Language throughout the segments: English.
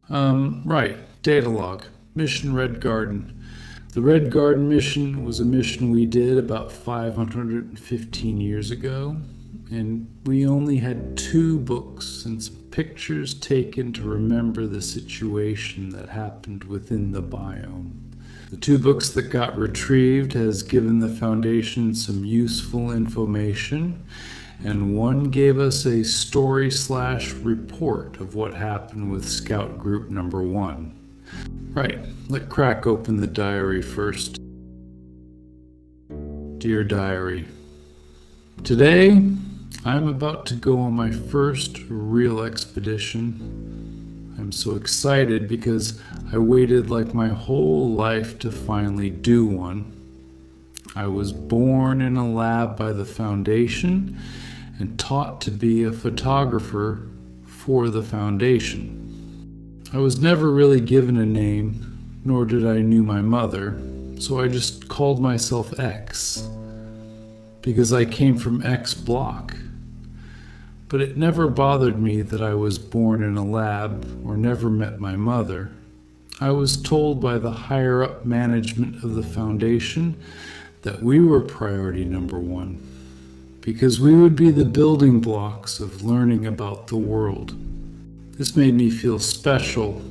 Right. Data log. Mission Red Garden. The Red Garden mission was a mission we did about 515 years ago, and we only had two books and some pictures taken to remember the situation that happened within the biome. The two books that got retrieved has given the Foundation some useful information, and one gave us a story/report of what happened with Scout Group Number 1. Right, let crack open the diary first. Dear Diary, today I'm about to go on my first real expedition. I'm so excited because I waited like my whole life to finally do one. I was born in a lab by the Foundation and taught to be a photographer for the Foundation. I was never really given a name, nor did I knew my mother, so I just called myself X, because I came from X Block. But it never bothered me that I was born in a lab or never met my mother. I was told by the higher-up management of the Foundation that we were priority number 1, because we would be the building blocks of learning about the world. This made me feel special,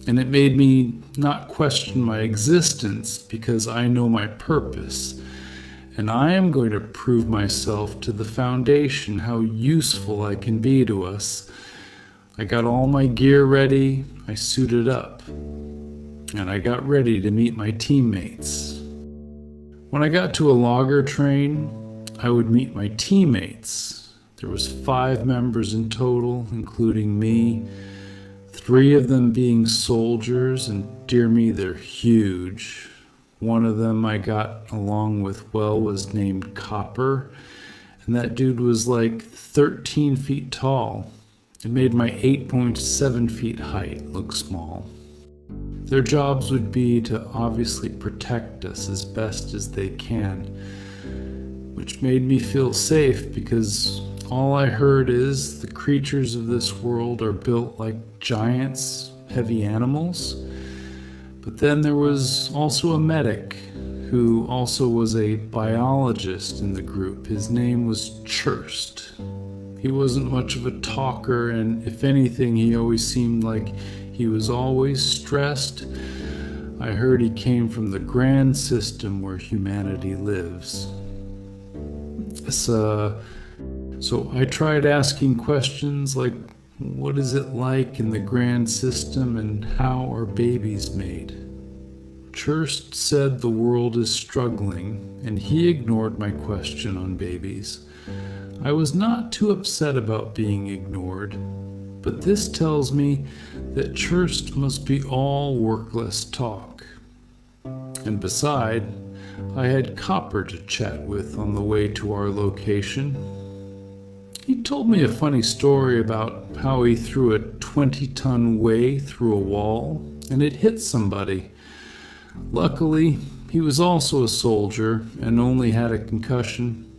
and it made me not question my existence because I know my purpose, and I am going to prove myself to the Foundation how useful I can be to us. I got all my gear ready, I suited up, and I got ready to meet my teammates. When I got to a logger train, I would meet my teammates. There was 5 members in total, including me, 3 of them being soldiers, and dear me, they're huge. One of them I got along with well was named Copper, and that dude was like 13 feet tall. It made my 8.7 feet height look small. Their jobs would be to obviously protect us as best as they can, which made me feel safe because all I heard is the creatures of this world are built like giants, heavy animals. But then there was also a medic who also was a biologist in the group. His name was Churst. He wasn't much of a talker, and if anything, he always seemed like he was always stressed. I heard he came from the grand system where humanity lives. So I tried asking questions like, what is it like in the grand system and how are babies made? Churst said the world is struggling, and he ignored my question on babies. I was not too upset about being ignored, but this tells me that Churst must be all workless talk. And beside, I had Copper to chat with on the way to our location. He told me a funny story about how he threw a 20-ton weigh through a wall and it hit somebody. Luckily, he was also a soldier and only had a concussion.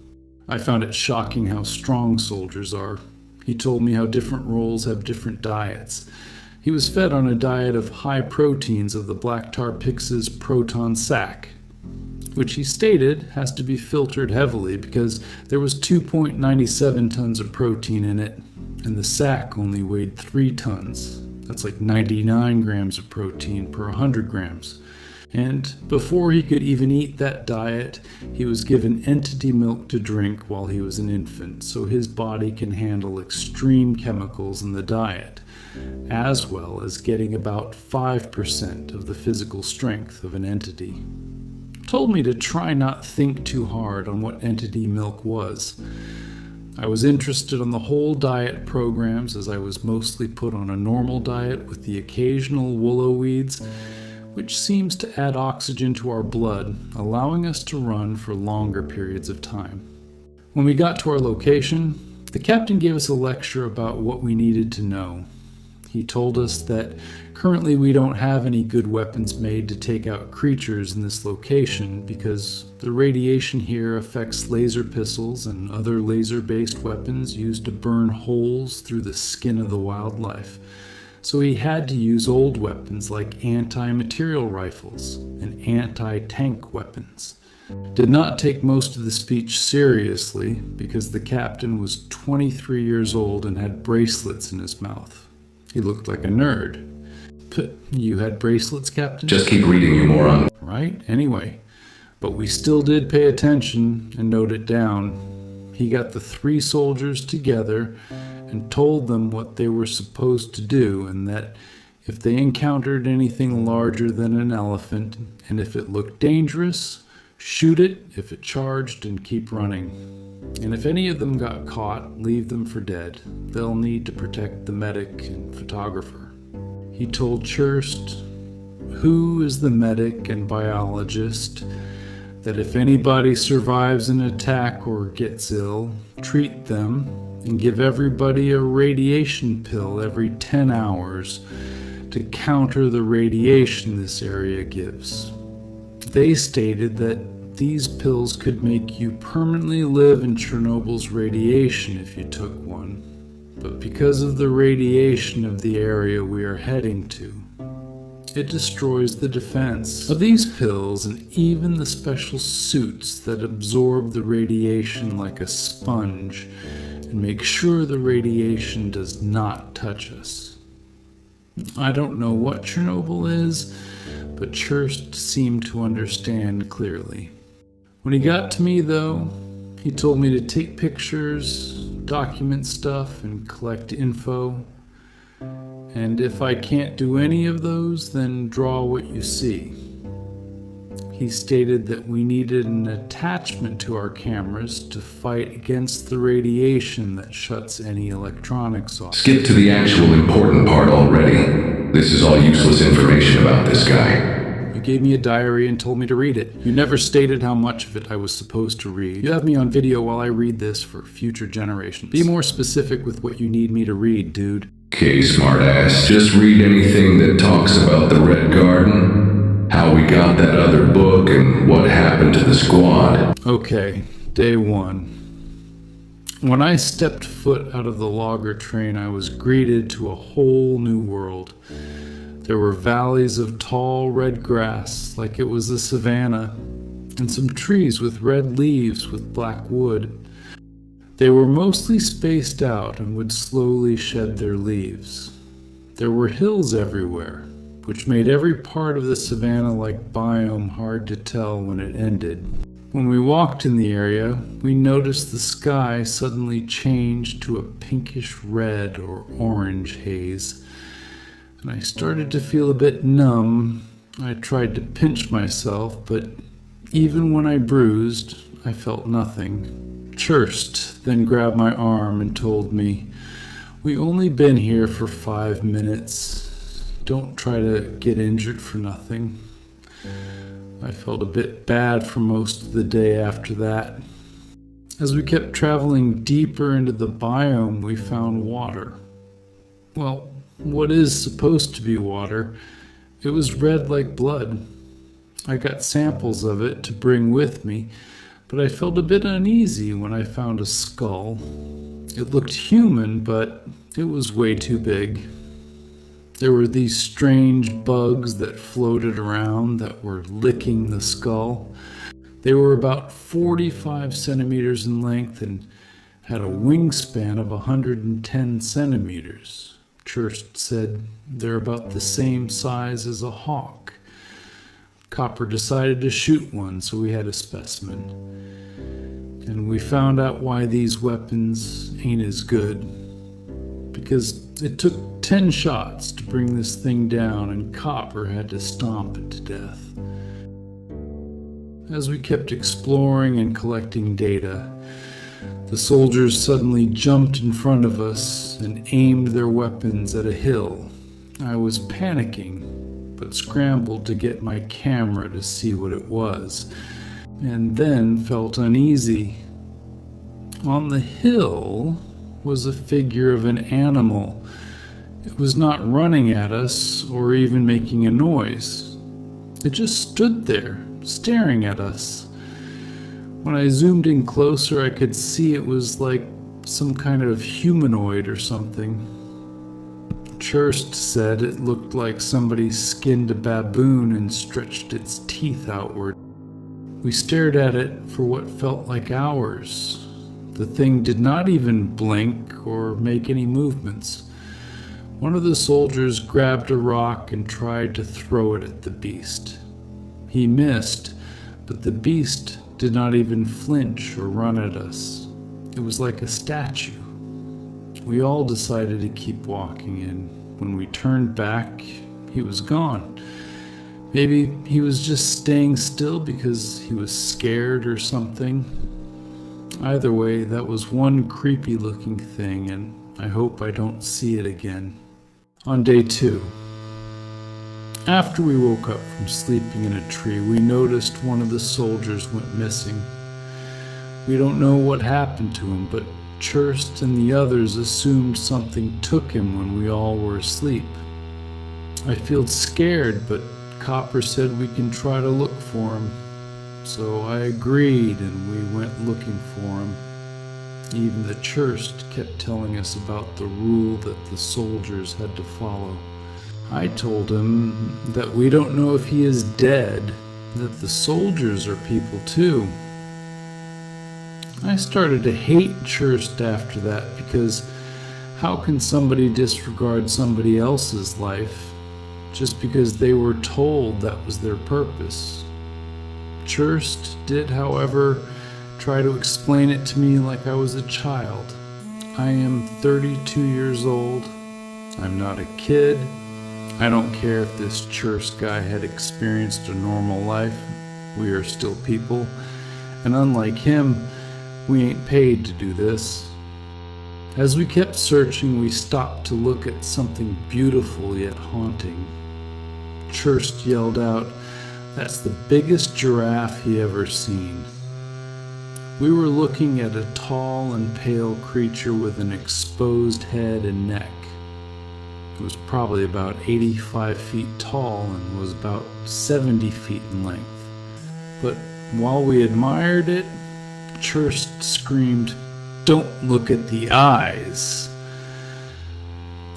I found it shocking how strong soldiers are. He told me how different roles have different diets. He was fed on a diet of high proteins of the Black Tar Pix's proton sac, which he stated has to be filtered heavily because there was 2.97 tons of protein in it, and the sac only weighed 3 tons. That's like 99 grams of protein per 100 grams. And before he could even eat that diet, he was given entity milk to drink while he was an infant, so his body can handle extreme chemicals in the diet, as well as getting about 5% of the physical strength of an entity. Told me to try not think too hard on what entity milk was. I was interested in the whole diet programs as I was mostly put on a normal diet with the occasional willow weeds, which seems to add oxygen to our blood, allowing us to run for longer periods of time. When we got to our location, the captain gave us a lecture about what we needed to know. He told us that currently we don't have any good weapons made to take out creatures in this location because the radiation here affects laser pistols and other laser-based weapons used to burn holes through the skin of the wildlife. So he had to use old weapons like anti-material rifles and anti-tank weapons. Did not take most of the speech seriously because the captain was 23 years old and had bracelets in his mouth. He looked like a nerd. You had bracelets, Captain? Just keep reading, you moron. Right? Anyway, but we still did pay attention and note it down. He got the 3 soldiers together and told them what they were supposed to do, and that if they encountered anything larger than an elephant, and if it looked dangerous, shoot it if it charged and keep running. And if any of them got caught, leave them for dead. They'll need to protect the medic and photographer. He told Churst, who is the medic and biologist, that if anybody survives an attack or gets ill, treat them and give everybody a radiation pill every 10 hours to counter the radiation this area gives. They stated that these pills could make you permanently live in Chernobyl's radiation if you took one, but because of the radiation of the area we are heading to, it destroys the defense of these pills and even the special suits that absorb the radiation like a sponge and make sure the radiation does not touch us. I don't know what Chernobyl is, but Churst seemed to understand clearly. When he got to me, though, he told me to take pictures, document stuff, and collect info. And if I can't do any of those, then draw what you see. He stated that we needed an attachment to our cameras to fight against the radiation that shuts any electronics off. Skip to the actual important part already. This is all useless information about this guy. You gave me a diary and told me to read it. You never stated how much of it I was supposed to read. You have me on video while I read this for future generations. Be more specific with what you need me to read, dude. Okay, smartass. Just read anything that talks about the Red Garden, how we got that other book, and what happened to the squad. Okay, day 1. When I stepped foot out of the logger train, I was greeted to a whole new world. There were valleys of tall red grass, like it was a savanna, and some trees with red leaves with black wood. They were mostly spaced out and would slowly shed their leaves. There were hills everywhere, which made every part of the savanna-like biome hard to tell when it ended. When we walked in the area, we noticed the sky suddenly changed to a pinkish red or orange haze, and I started to feel a bit numb. I tried to pinch myself, but even when I bruised, I felt nothing. Churst then grabbed my arm and told me, "We only been here for 5 minutes. Don't try to get injured for nothing." I felt a bit bad for most of the day after that. As we kept traveling deeper into the biome, we found water. Well, what is supposed to be water. It was red like blood. I got samples of it to bring with me, but I felt a bit uneasy when I found a skull. It looked human, but it was way too big. There were these strange bugs that floated around that were licking the skull. They were about 45 centimeters in length and had a wingspan of 110 centimeters. Churst said they're about the same size as a hawk. Copper decided to shoot one, so we had a specimen. And we found out why these weapons ain't as good. Because it took 10 shots to bring this thing down, and Copper had to stomp it to death. As we kept exploring and collecting data, the soldiers suddenly jumped in front of us and aimed their weapons at a hill. I was panicking, but scrambled to get my camera to see what it was, and then felt uneasy. On the hill was a figure of an animal. It was not running at us or even making a noise. It just stood there, staring at us. When I zoomed in closer, I could see it was like some kind of humanoid or something. Churst said it looked like somebody skinned a baboon and stretched its teeth outward. We stared at it for what felt like hours. The thing did not even blink or make any movements. One of the soldiers grabbed a rock and tried to throw it at the beast. He missed, but the beast did not even flinch or run at us. It was like a statue. We all decided to keep walking, and when we turned back, he was gone. Maybe he was just staying still because he was scared or something. Either way, that was one creepy looking thing, and I hope I don't see it again. On day 2, after we woke up from sleeping in a tree, we noticed one of the soldiers went missing. We don't know what happened to him, but Churst and the others assumed something took him when we all were asleep. I felt scared, but Copper said we can try to look for him. So I agreed, and we went looking for him. Even the Churst kept telling us about the rule that the soldiers had to follow. I told him that we don't know if he is dead, that the soldiers are people too. I started to hate Churst after that, because how can somebody disregard somebody else's life just because they were told that was their purpose? Churst did, however, try to explain it to me like I was a child. I am 32 years old. I'm not a kid. I don't care if this Churst guy had experienced a normal life. We are still people. And unlike him, we ain't paid to do this. As we kept searching, we stopped to look at something beautiful yet haunting. Churst yelled out, "That's the biggest giraffe he ever seen." We were looking at a tall and pale creature with an exposed head and neck. It was probably about 85 feet tall and was about 70 feet in length. But while we admired it, Churst screamed, "Don't look at the eyes!"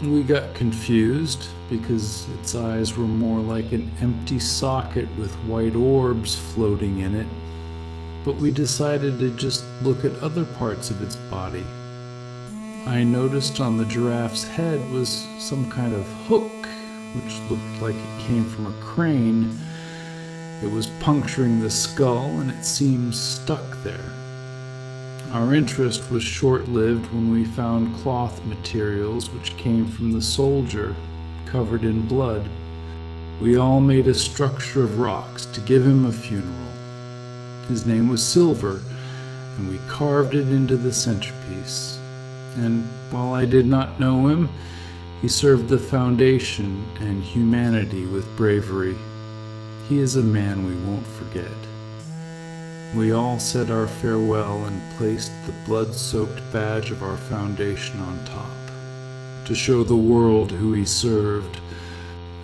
We got confused because its eyes were more like an empty socket with white orbs floating in it. But we decided to just look at other parts of its body. I noticed on the giraffe's head was some kind of hook, which looked like it came from a crane. It was puncturing the skull, and it seemed stuck there. Our interest was short-lived when we found cloth materials which came from the soldier, covered in blood. We all made a structure of rocks to give him a funeral. His name was Silver, and we carved it into the centerpiece. And while I did not know him, he served the Foundation and humanity with bravery. He is a man we won't forget. We all said our farewell and placed the blood-soaked badge of our Foundation on top, to show the world who he served.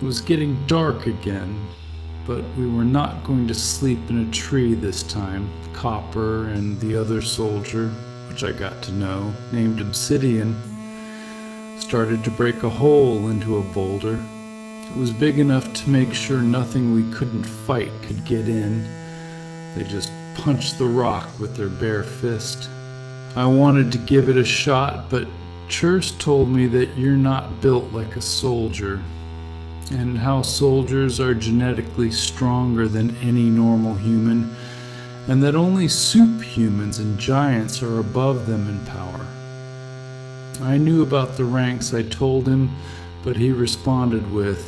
It was getting dark again, but we were not going to sleep in a tree this time. Copper and the other soldier, which I got to know, named Obsidian, started to break a hole into a boulder. It was big enough to make sure nothing we couldn't fight could get in. They just punched the rock with their bare fist. I wanted to give it a shot, but Churst told me that you're not built like a soldier, and how soldiers are genetically stronger than any normal human, and that only superhumans and giants are above them in power. I knew about the ranks, I told him, but he responded with,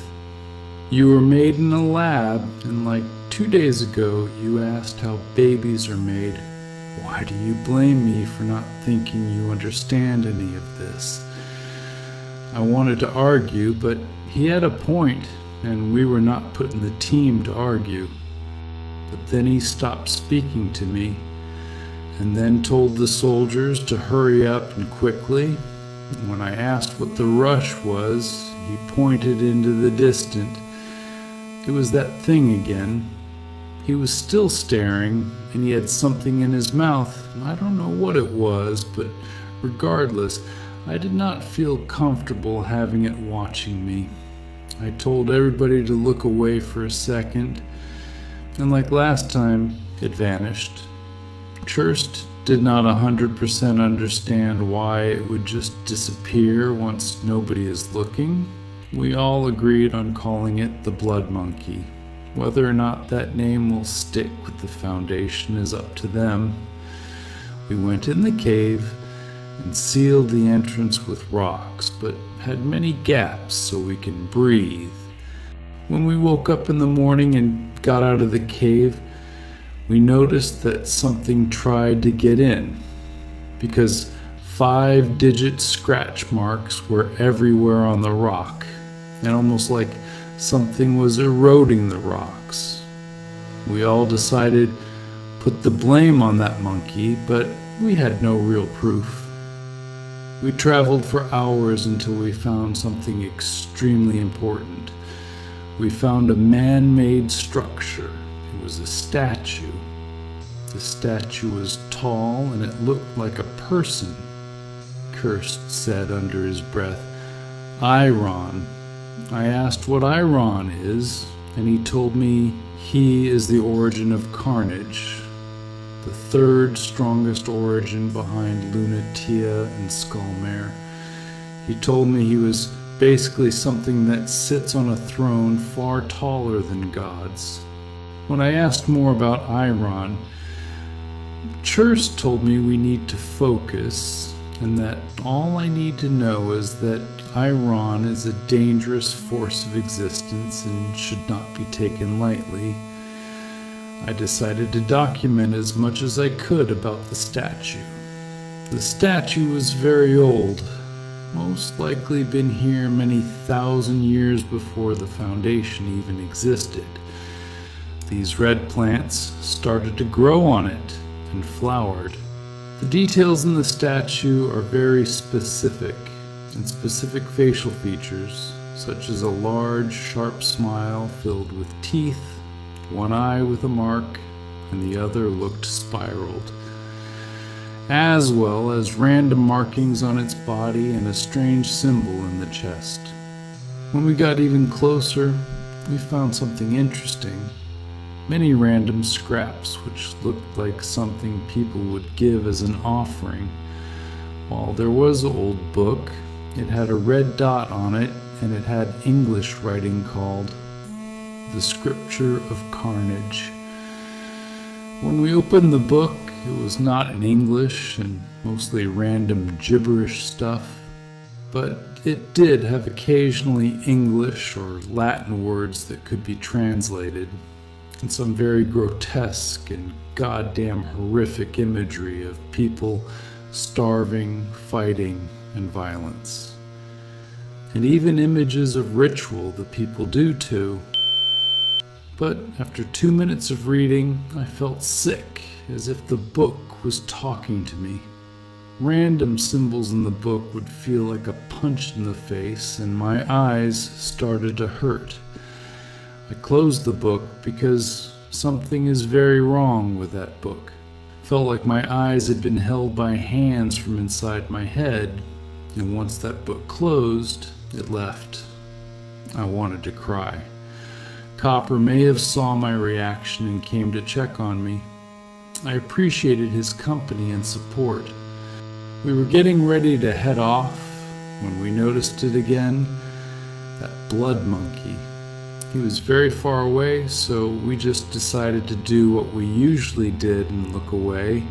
"You were made in a lab, and like 2 days ago you asked how babies are made. Why do you blame me for not thinking you understand any of this?" I wanted to argue, but he had a point, and we were not put in the team to argue. But then he stopped speaking to me, and then told the soldiers to hurry up and quickly. When I asked what the rush was, he pointed into the distance. It was that thing again. He was still staring, and he had something in his mouth. I don't know what it was, but regardless, I did not feel comfortable having it watching me. I told everybody to look away for a second, and like last time, it vanished. Churst did not 100% understand why it would just disappear once nobody is looking. We all agreed on calling it the Blood Monkey. Whether or not that name will stick with the Foundation is up to them. We went in the cave and sealed the entrance with rocks, but had many gaps so we can breathe. When we woke up in the morning and got out of the cave, we noticed that something tried to get in, because 5-digit scratch marks were everywhere on the rock, and almost like something was eroding the rocks. We all decided put the blame on that monkey, but we had no real proof. We traveled for hours until we found something extremely important. We found a man-made structure. It was a statue. The statue was tall and it looked like a person. Kirst said under his breath, "Iron." I asked what Iron is, and he told me he is the origin of carnage, the third strongest origin behind Lunatia and Skullmare. He told me he was basically something that sits on a throne far taller than gods. When I asked more about Iron, Churst told me we need to focus, and that all I need to know is that Iron is a dangerous force of existence and should not be taken lightly. I decided to document as much as I could about the statue. The statue was very old, most likely been here many thousand years before the Foundation even existed. These red plants started to grow on it and flowered. The details in the statue are very specific, and specific facial features, such as a large, sharp smile filled with teeth, one eye with a mark, and the other looked spiraled, as well as random markings on its body and a strange symbol in the chest. When we got even closer, we found something interesting. Many random scraps which looked like something people would give as an offering. While there was an old book, it had a red dot on it, and it had English writing called The Scripture of Carnage. When we opened the book, it was not in English and mostly random gibberish stuff, but it did have occasionally English or Latin words that could be translated, and some very grotesque and goddamn horrific imagery of people starving, fighting, and violence. And even images of ritual that people do too. But after 2 minutes of reading, I felt sick, as if the book was talking to me. Random symbols in the book would feel like a punch in the face, and my eyes started to hurt. I closed the book because something is very wrong with that book. Felt like my eyes had been held by hands from inside my head, and once that book closed, it left. I wanted to cry. Copper may have saw my reaction and came to check on me. I appreciated his company and support. We were getting ready to head off when we noticed it again, that blood monkey. He was very far away, so we just decided to do what we usually did and look away,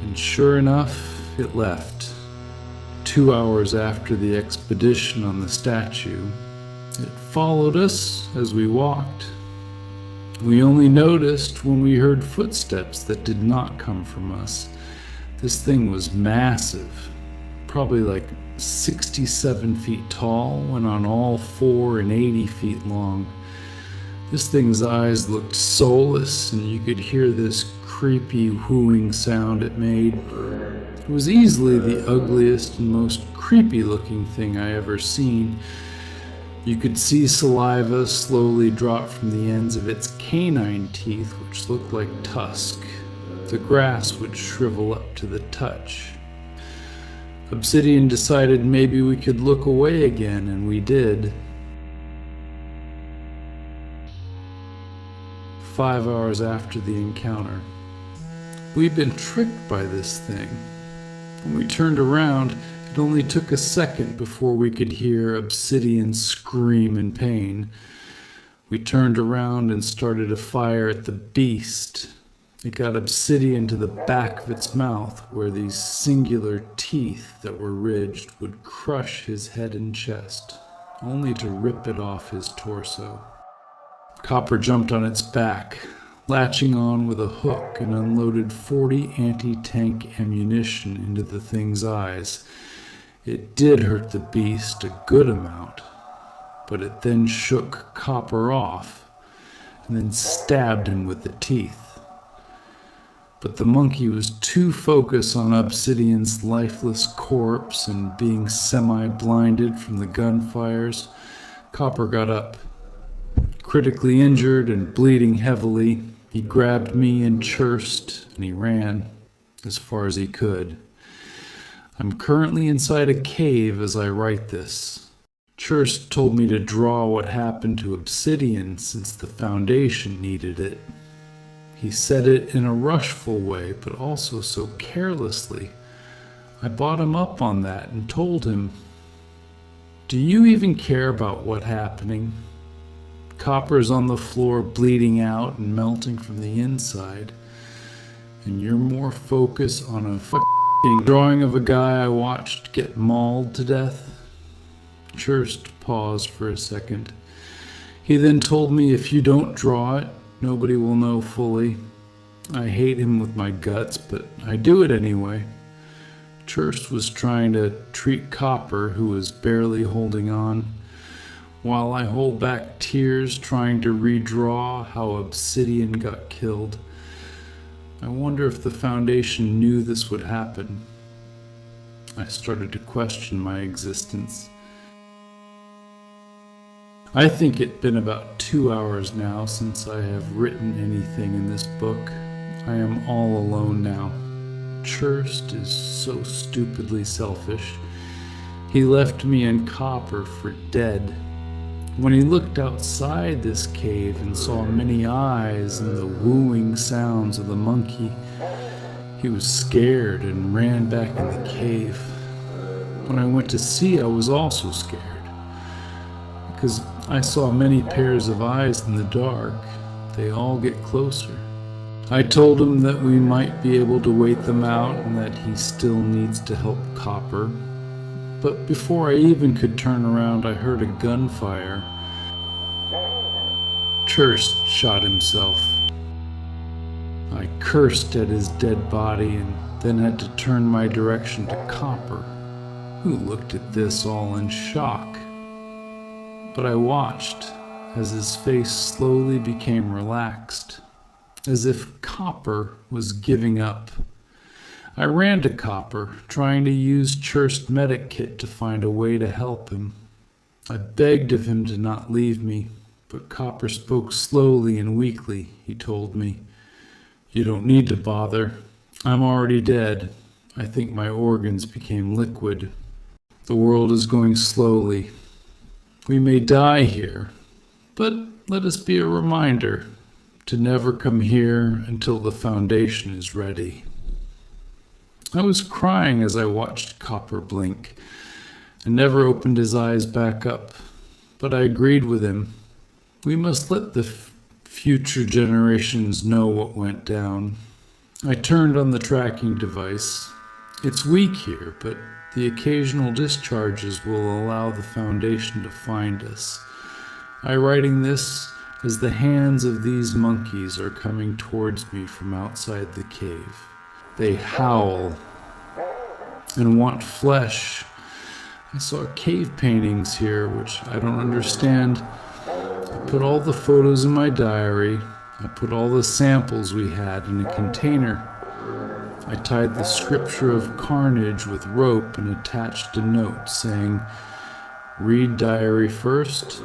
and sure enough, it left. 2 hours after the expedition on the statue, it followed us as we walked. We only noticed when we heard footsteps that did not come from us. This thing was massive, probably like 67 feet tall, went on all four and 80 feet long. This thing's eyes looked soulless, and you could hear this creepy whooing sound it made. It was easily the ugliest and most creepy looking thing I ever seen. You could see saliva slowly drop from the ends of its canine teeth, which looked like tusk. The grass would shrivel up to the touch. Obsidian decided maybe we could look away again, and we did. 5 hours after the encounter. We'd been tricked by this thing. When we turned around, it only took a second before we could hear Obsidian scream in pain. We turned around and started a fire at the beast. It got Obsidian to the back of its mouth, where these singular teeth that were ridged would crush his head and chest, only to rip it off his torso. Copper jumped on its back, latching on with a hook, and unloaded 40 anti-tank ammunition into the thing's eyes. It did hurt the beast a good amount, but it then shook Copper off and then stabbed him with the teeth. But the monkey was too focused on Obsidian's lifeless corpse and being semi-blinded from the gunfires. Copper got up. Critically injured and bleeding heavily, he grabbed me and Churst, and he ran as far as he could. I'm currently inside a cave as I write this. Churst told me to draw what happened to Obsidian since the Foundation needed it. He said it in a rushful way, but also so carelessly. I brought him up on that and told him, "Do you even care about what's happening? Copper's on the floor bleeding out and melting from the inside, and you're more focused on a fucking drawing of a guy I watched get mauled to death." Churst paused for a second. He then told me, "If you don't draw it, nobody will know fully. I hate him with my guts, but I do it anyway." Churst was trying to treat Copper, who was barely holding on, while I hold back tears trying to redraw how Obsidian got killed. I wonder if the Foundation knew this would happen. I started to question my existence. I think it's been about 2 hours now since I have written anything in this book. I am all alone now. Churst is so stupidly selfish. He left me and Copper for dead. When he looked outside this cave and saw many eyes and the wooing sounds of the monkey, he was scared and ran back in the cave. When I went to see, I was also scared, because I saw many pairs of eyes in the dark. They all get closer. I told him that we might be able to wait them out and that he still needs to help Copper. But before I even could turn around, I heard a gunfire. Churst shot himself. I cursed at his dead body and then had to turn my direction to Copper, who looked at this all in shock. But I watched as his face slowly became relaxed, as if Copper was giving up. I ran to Copper, trying to use Churst's medic kit to find a way to help him. I begged of him to not leave me, but Copper spoke slowly and weakly. He told me, "You don't need to bother. I'm already dead. I think my organs became liquid. The world is going slowly. We may die here, but let us be a reminder to never come here until the Foundation is ready." I was crying as I watched Copper blink and never opened his eyes back up, but I agreed with him. We must let the future generations know what went down. I turned on the tracking device. It's weak here, but the occasional discharges will allow the Foundation to find us. I'm writing this as the hands of these monkeys are coming towards me from outside the cave. They howl and want flesh. I saw cave paintings here, which I don't understand. I put all the photos in my diary. I put all the samples we had in a container. I tied the scripture of carnage with rope and attached a note saying, "Read diary first."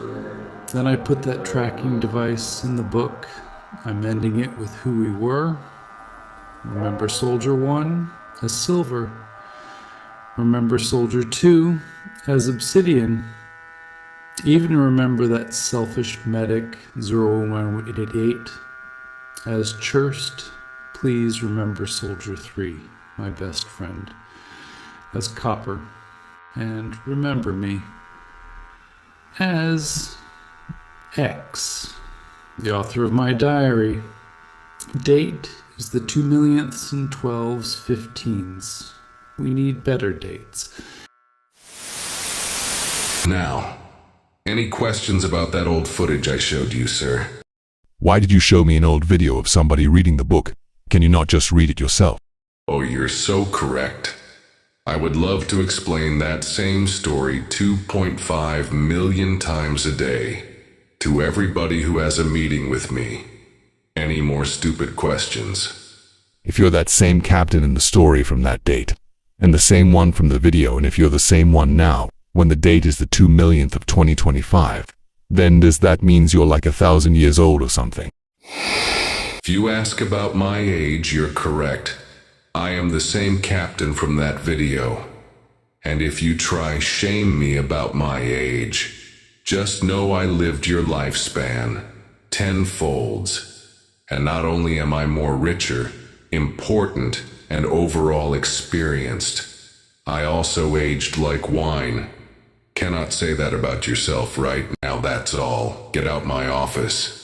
Then I put that tracking device in the book. I'm ending it with who we were. Remember Soldier 1 as Silver. Remember Soldier 2 as Obsidian. Even remember that selfish medic 01888 as Churst. Please remember Soldier 3, my best friend, as Copper. And remember me as X, the author of my diary. Date is the 2 millionths and 12s, 15s. We need better dates. Now, any questions about that old footage I showed you, sir? Why did you show me an old video of somebody reading the book? Can you not just read it yourself? Oh, you're so correct. I would love to explain that same story 2.5 million times a day to everybody who has a meeting with me. Any more stupid questions? If you're that same captain in the story from that date, and the same one from the video, and if you're the same one now, when the date is the 2 millionth of 2025, then does that means you're like 1,000 years old or something? If you ask about my age, you're correct. I am the same captain from that video. And if you try shame me about my age, just know I lived your lifespan 10-folds. And not only am I more richer, important, and overall experienced, I also aged like wine. Cannot say that about yourself right now, that's all. Get out my office.